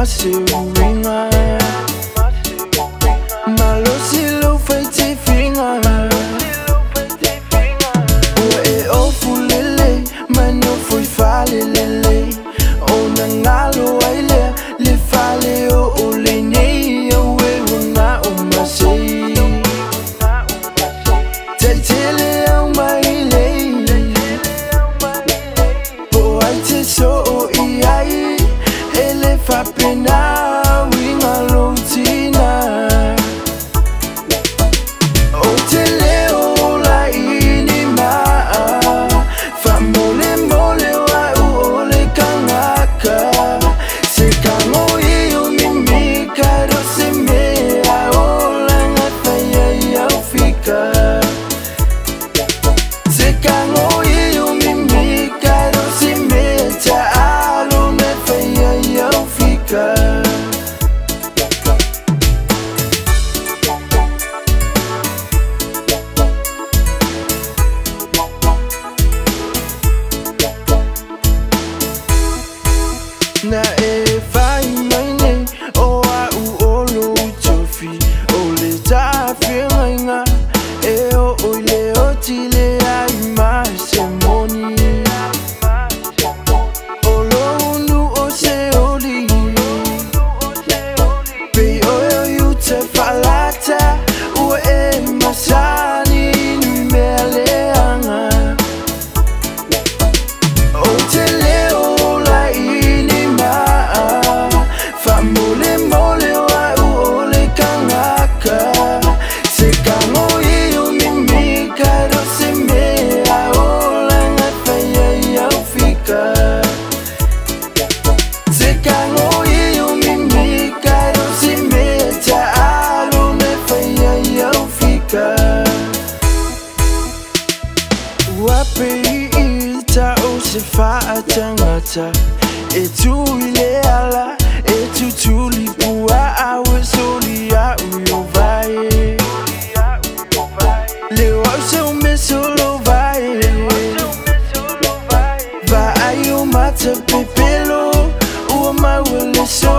masi uringa malosi lo faiti finga o e o fulele mano foi fale lele o nangalo aile le fale o le nei o we una o masi tele o maile o ai te so o iai ele fa pena winga lontina o tele o la inima fa mole mole wa o le kangaka se kango i o mimi karo se me a o la ngata ya fika se kango i o mimi karo se me ta alo me fa ya fika na e fai mai nei o a u o lo tofi o le ta finga e o le o ti le ai ma se moni o lo nu o se oli pe o you te falata o e masani nu me le anga o te le o la inima fa mole mole wa o le kangaka se kango i o mimi karo se me a o la ngata ya fika se kango i o mimi karo se me ta alo me fa ya fika wapi ita o se fa atangata e tu ile ala e tu tuli bua awe soli a uyo vai le o se o me solo vai va ayo mata pepelo o ma wele so